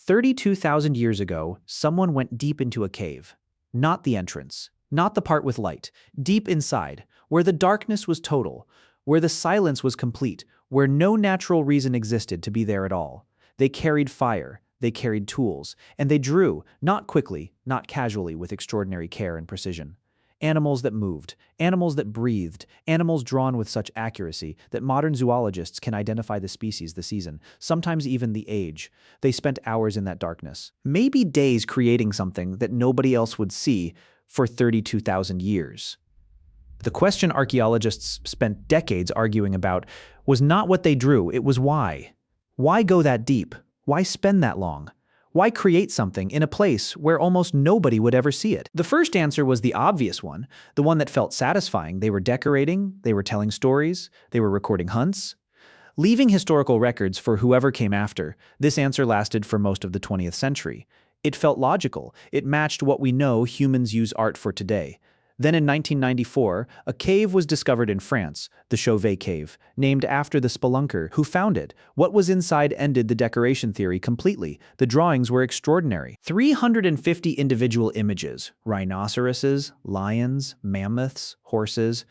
32,000 years ago, someone went deep into a cave. Not the entrance, not the part with light, deep inside, where the darkness was total, where the silence was complete, where no natural reason existed to be there at all. They carried fire, they carried tools, and they drew, not quickly, not casually, with extraordinary care and precision. Animals that moved, animals that breathed, animals drawn with such accuracy that modern zoologists can identify the species, the season, sometimes even the age. They spent hours in that darkness, maybe days creating something that nobody else would see for 32,000 years. The question archaeologists spent decades arguing about was not what they drew, it was why. Why go that deep? Why spend that long? Why create something in a place where almost nobody would ever see it? The first answer was the obvious one, the one that felt satisfying. They were decorating, they were telling stories, they were recording hunts. Leaving historical records for whoever came after, this answer lasted for most of the 20th century. It felt logical. It matched what we know humans use art for today. Then in 1994, a cave was discovered in France, the Chauvet Cave, named after the spelunker who found it. What was inside ended the decoration theory completely. The drawings were extraordinary. 350 individual images, rhinoceroses, lions, mammoths, horses,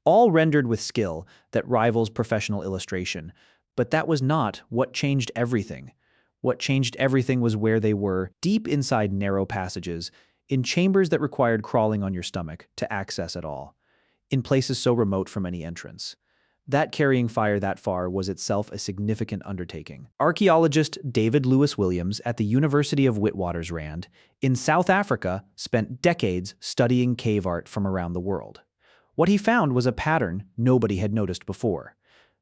all rendered with skill that rivals professional illustration. But that was not what changed everything. What changed everything was where they were, deep inside narrow passages, in chambers that required crawling on your stomach to access it all, in places so remote from any entrance. That carrying fire that far was itself a significant undertaking. Archaeologist David Lewis Williams at the University of Witwatersrand in South Africa spent decades studying cave art from around the world. What he found was a pattern nobody had noticed before.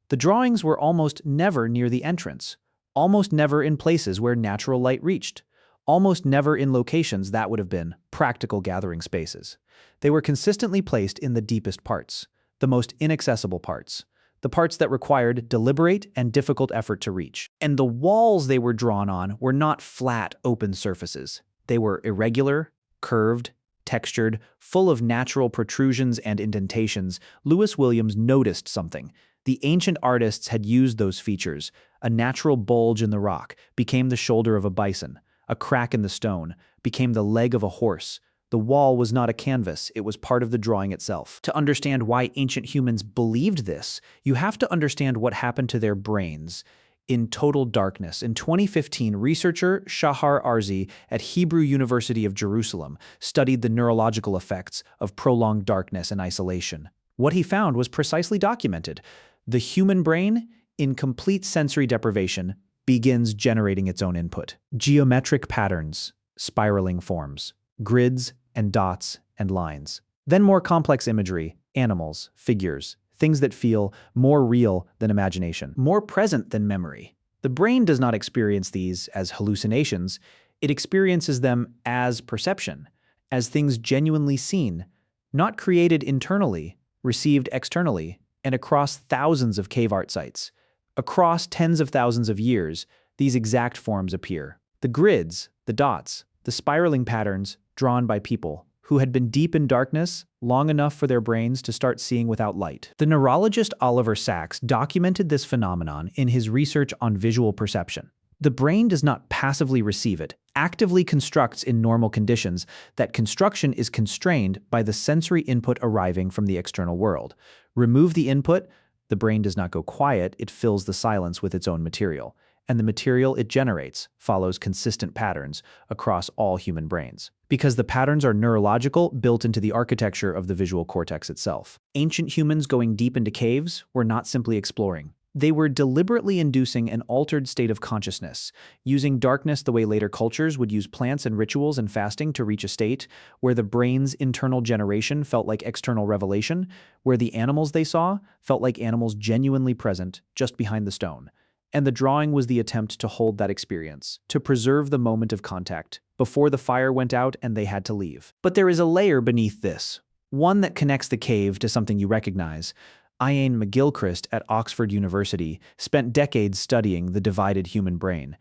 The drawings were almost never near the entrance, almost never in places where natural light reached, almost never in locations that would have been practical gathering spaces. They were consistently placed in the deepest parts, the most inaccessible parts, the parts that required deliberate and difficult effort to reach. And the walls they were drawn on were not flat, open surfaces. They were irregular, curved, textured, full of natural protrusions and indentations. Lewis Williams noticed something. The ancient artists had used those features. A natural bulge in the rock became the shoulder of a bison. A crack in the stone became the leg of a horse. The wall was not a canvas, it was part of the drawing itself. To understand why ancient humans believed this, you have to understand what happened to their brains in total darkness. In 2015, researcher Shahar Arzy at Hebrew University of Jerusalem studied the neurological effects of prolonged darkness and isolation. What he found was precisely documented. The human brain, in complete sensory deprivation, begins generating its own input. Geometric patterns, spiraling forms, grids and dots and lines. Then more complex imagery, animals, figures, things that feel more real than imagination, more present than memory. The brain does not experience these as hallucinations, it experiences them as perception, as things genuinely seen, not created internally, received externally, and across thousands of cave art sites. Across tens of thousands of years, these exact forms appear. The grids, the dots, the spiraling patterns drawn by people who had been deep in darkness long enough for their brains to start seeing without light. The neurologist Oliver Sacks documented this phenomenon in his research on visual perception. The brain does not passively receive it, actively constructs in normal conditions. That construction is constrained by the sensory input arriving from the external world. Remove the input, the brain does not go quiet, it fills the silence with its own material, and the material it generates follows consistent patterns across all human brains. Because the patterns are neurological, built into the architecture of the visual cortex itself. Ancient humans going deep into caves were not simply exploring. They were deliberately inducing an altered state of consciousness, using darkness the way later cultures would use plants and rituals and fasting to reach a state where the brain's internal generation felt like external revelation, where the animals they saw felt like animals genuinely present just behind the stone. And the drawing was the attempt to hold that experience, to preserve the moment of contact, before the fire went out and they had to leave. But there is a layer beneath this, one that connects the cave to something you recognize. Iain McGilchrist at Oxford University spent decades studying the divided human brain.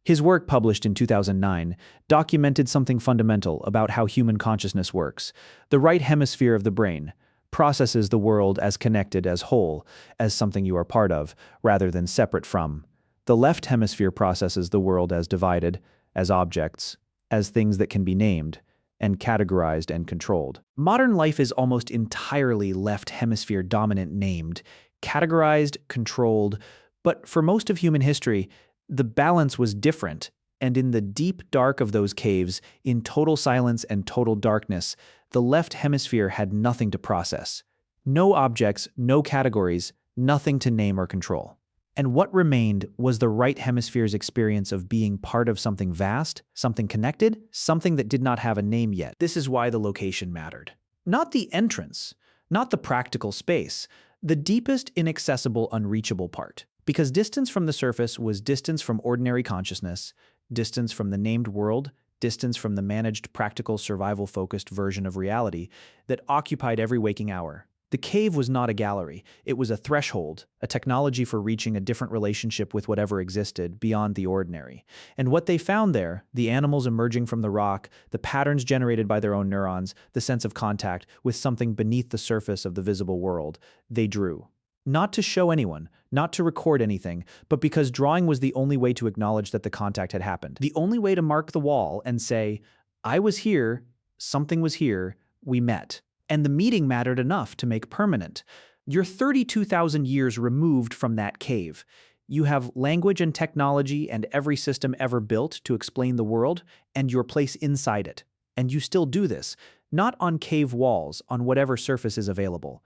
His work, published in 2009, documented something fundamental about how human consciousness works. The right hemisphere of the brain processes the world as connected, as whole, as something you are part of, rather than separate from. The left hemisphere processes the world as divided, as objects, as things that can be named, and categorized and controlled. Modern life is almost entirely left hemisphere dominant, named, categorized, controlled, but for most of human history, the balance was different, and in the deep dark of those caves, in total silence and total darkness, the left hemisphere had nothing to process. No objects, no categories, nothing to name or control. And what remained was the right hemisphere's experience of being part of something vast, something connected, something that did not have a name yet. This is why the location mattered. Not the entrance, not the practical space, the deepest, inaccessible, unreachable part. Because distance from the surface was distance from ordinary consciousness, distance from the named world, distance from the managed, practical, survival-focused version of reality that occupied every waking hour. The cave was not a gallery. It was a threshold, a technology for reaching a different relationship with whatever existed beyond the ordinary. And what they found there, the animals emerging from the rock, the patterns generated by their own neurons, the sense of contact with something beneath the surface of the visible world, they drew. Not to show anyone, not to record anything, but because drawing was the only way to acknowledge that the contact had happened. The only way to mark the wall and say, I was here, something was here, we met. And the meeting mattered enough to make permanent. You're 32,000 years removed from that cave. You have language and technology and every system ever built to explain the world and your place inside it. And you still do this, not on cave walls, on whatever surface is available.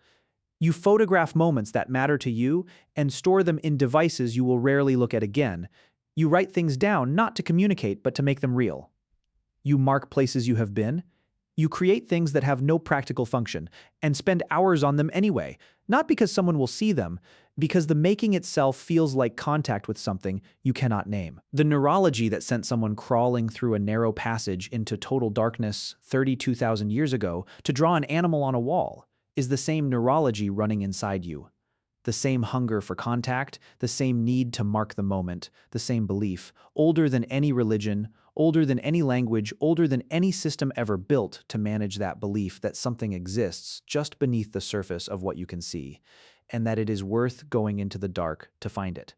You photograph moments that matter to you and store them in devices you will rarely look at again. You write things down not to communicate, but to make them real. You mark places you have been. You create things that have no practical function and spend hours on them anyway, not because someone will see them, because the making itself feels like contact with something you cannot name. The neurology that sent someone crawling through a narrow passage into total darkness 32,000 years ago to draw an animal on a wall is the same neurology running inside you. The same hunger for contact, the same need to mark the moment, the same belief, older than any religion, older than any language, older than any system ever built to manage that belief that something exists just beneath the surface of what you can see, and that it is worth going into the dark to find it.